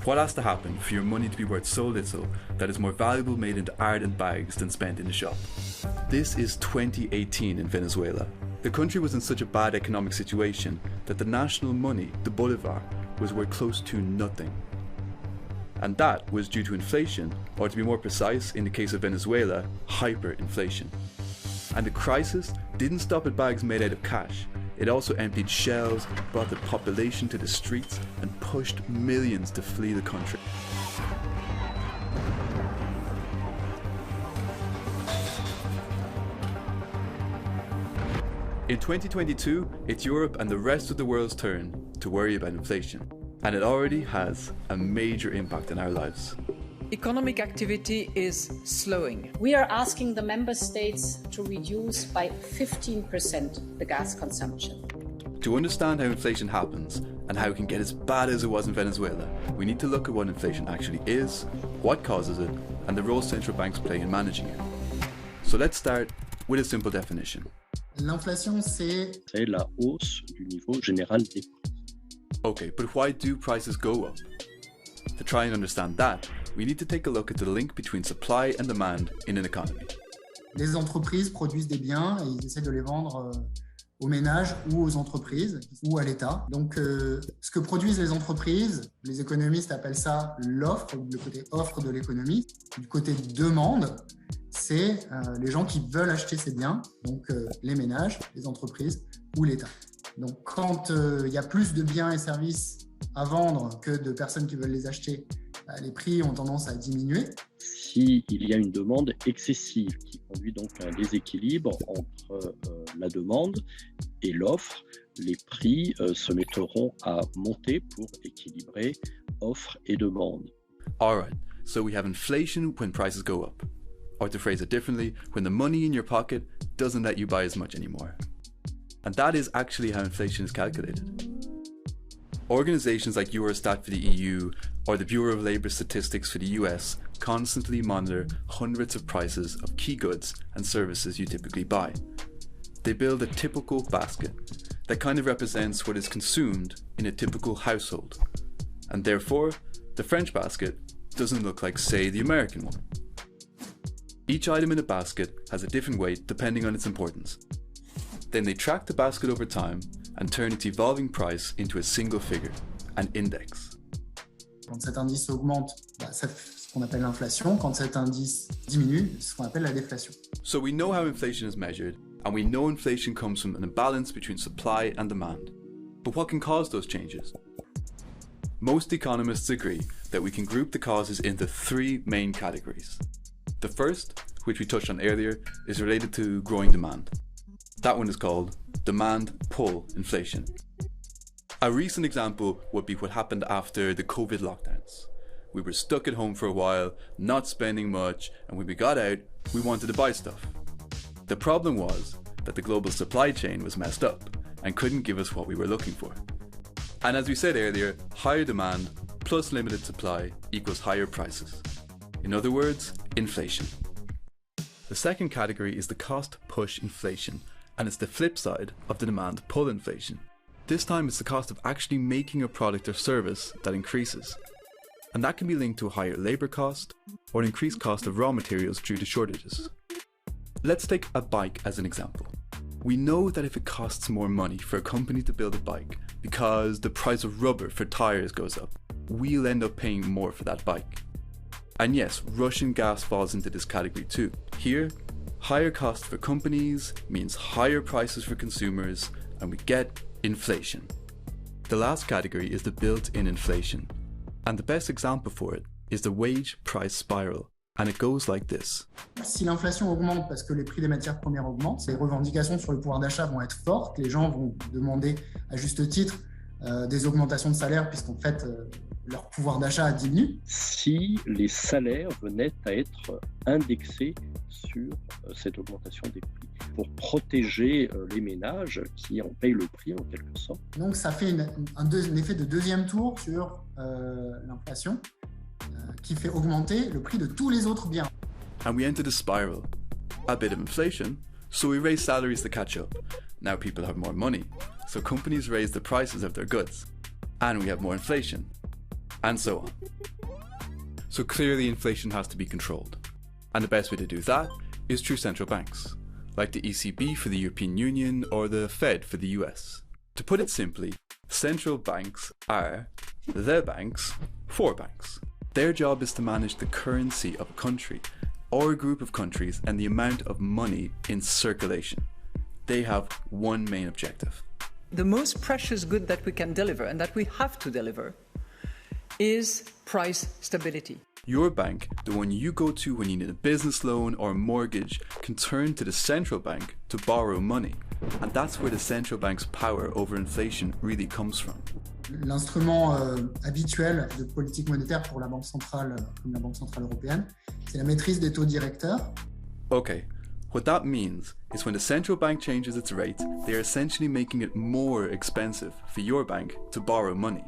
What has to happen for your money to be worth so little that it's more valuable made into art and bags than spent in the shop? This is 2018 in Venezuela. The country was in such a bad economic situation that the national money, the bolivar, was worth close to nothing. And that was due to inflation, or to be more precise, in the case of Venezuela, hyperinflation. And the crisis didn't stop at bags made out of cash. It also emptied shelves, brought the population to the streets, and pushed millions to flee the country. In 2022, it's Europe and the rest of the world's turn to worry about inflation. And it already has a major impact on our lives. Economic activity is slowing. We are asking the member states to reduce by 15% the gas consumption. To understand how inflation happens and how it can get as bad as it was in Venezuela, we need to look at what inflation actually is, what causes it, and the role central banks play in managing it. So let's start with a simple definition. L'inflation, c'est la hausse du niveau général des prix. Okay, but why do prices go up? To try and understand that, we need to take a look at the link between supply and demand in an economy. Les entreprises produisent des biens et ils essaient de les vendre aux ménages ou aux entreprises ou à l'État. Donc, ce que produisent les entreprises, les économistes appellent ça l'offre, le côté offre de l'économie. Du côté demande, c'est les gens qui veulent acheter ces biens, donc les ménages, les entreprises ou l'État. Donc, quand il y a plus de biens et services à vendre que de personnes qui veulent les acheter, les prix ont tendance à diminuer. S'il y a une demande excessive qui conduit donc à un déséquilibre entre la demande et l'offre, les prix se mettront à monter pour équilibrer offre et demande. Alright, so we have inflation when prices go up. Or to phrase it differently, when the money in your pocket doesn't let you buy as much anymore. And that is actually how inflation is calculated. Organizations like Eurostat for the EU or the Bureau of Labor Statistics for the US constantly monitor hundreds of prices of key goods and services you typically buy. They build a typical basket that kind of represents what is consumed in a typical household. And therefore, the French basket doesn't look like, say, the American one. Each item in a basket has a different weight depending on its importance. Then they track the basket over time and turn its evolving price into a single figure, an index. Quand cet indice augmente, c'est ce qu'on appelle l'inflation. Quand cet indice diminue, c'est ce qu'on appelle la déflation. So we know how inflation is measured, and we know inflation comes from an imbalance between supply and demand. But what can cause those changes? Most economists agree that we can group the causes into three main categories. The first, which we touched on earlier, is related to growing demand. That one is called demand pull inflation. A recent example would be what happened after the COVID lockdowns. We were stuck at home for a while, not spending much, and when we got out, we wanted to buy stuff. The problem was that the global supply chain was messed up and couldn't give us what we were looking for. And as we said earlier, higher demand plus limited supply equals higher prices. In other words, inflation. The second category is the cost push inflation, and it's the flip side of the demand pull inflation. This time it's the cost of actually making a product or service that increases. And that can be linked to a higher labour cost or an increased cost of raw materials due to shortages. Let's take a bike as an example. We know that if it costs more money for a company to build a bike because the price of rubber for tyres goes up, we'll end up paying more for that bike. And yes, Russian gas falls into this category too. Here, higher costs for companies means higher prices for consumers, and we get inflation. The last category is the built-in inflation, and the best example for it is the wage price spiral, and it goes like this. Si l'inflation augmente parce que les prix des matières premières augmentent, les revendications sur le pouvoir d'achat vont être fortes, les gens vont demander à juste titre des augmentations de salaire puisqu'en fait leur pouvoir d'achat diminue. Si les salaires venaient à être indexés sur cette augmentation des prix pour protéger les ménages qui en payent le prix en quelque sorte. Donc ça fait un effet de deuxième tour sur l'inflation qui fait augmenter le prix de tous les autres biens. And we enter the spiral. A bit of inflation, so we raise salaries to catch up. Now people have more money, so companies raise the prices of their goods. And we have more inflation. and so on. So clearly inflation has to be controlled. And the best way to do that is through central banks, like the ECB for the European Union or the Fed for the US. To put it simply, central banks are the banks for banks. Their job is to manage the currency of a country or a group of countries and the amount of money in circulation. They have one main objective. The most precious good that we can deliver and that we have to deliver is price stability. Your bank, the one you go to when you need a business loan or a mortgage, can turn to the central bank to borrow money. And that's where the central bank's power over inflation really comes from. L'instrument habituel de politique monétaire pour la Banque centrale, comme la Banque centrale européenne, c'est la maîtrise des taux directeurs. Okay, what that means is when the central bank changes its rate, they are essentially making it more expensive for your bank to borrow money.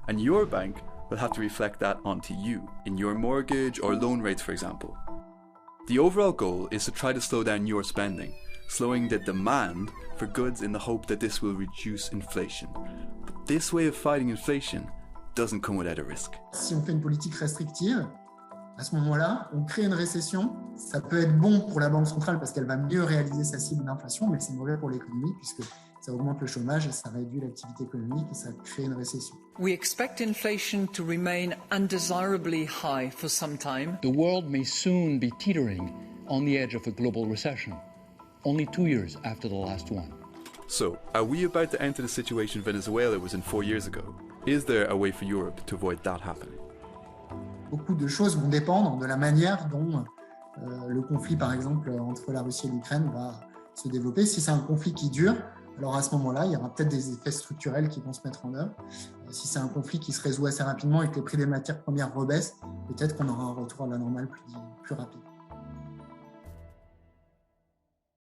And your bank will have to reflect that onto you, in your mortgage or loan rates, for example. The overall goal is to try to slow down your spending, slowing the demand for goods in the hope that this will reduce inflation. But this way of fighting inflation doesn't come without a risk. Si on fait une politique restrictive, à ce moment-là, on crée une récession. Ça peut être bon pour la Banque centrale parce qu'elle va mieux réaliser sa cible d'inflation, mais c'est mauvais pour l'économie puisque ça augmente le chômage et ça réduit l'activité économique et ça crée une récession. We expect inflation to remain undesirably high for some time. The world may soon be teetering on the edge of a global recession, only 2 years after the last one. So, are we about to enter the situation Venezuela was in 4 years ago? Is there a way for Europe to avoid that happening? Beaucoup de choses vont dépendre de la manière dont le conflit, par exemple, entre la Russie et l'Ukraine va se développer. Si c'est un conflit qui dure, alors à ce moment-là, il y aura peut-être des effets structurels qui vont se mettre en œuvre. Si c'est un conflit qui se résout assez rapidement et que les prix des matières premières rebaissent, peut-être qu'on aura un retour à la normale plus rapide.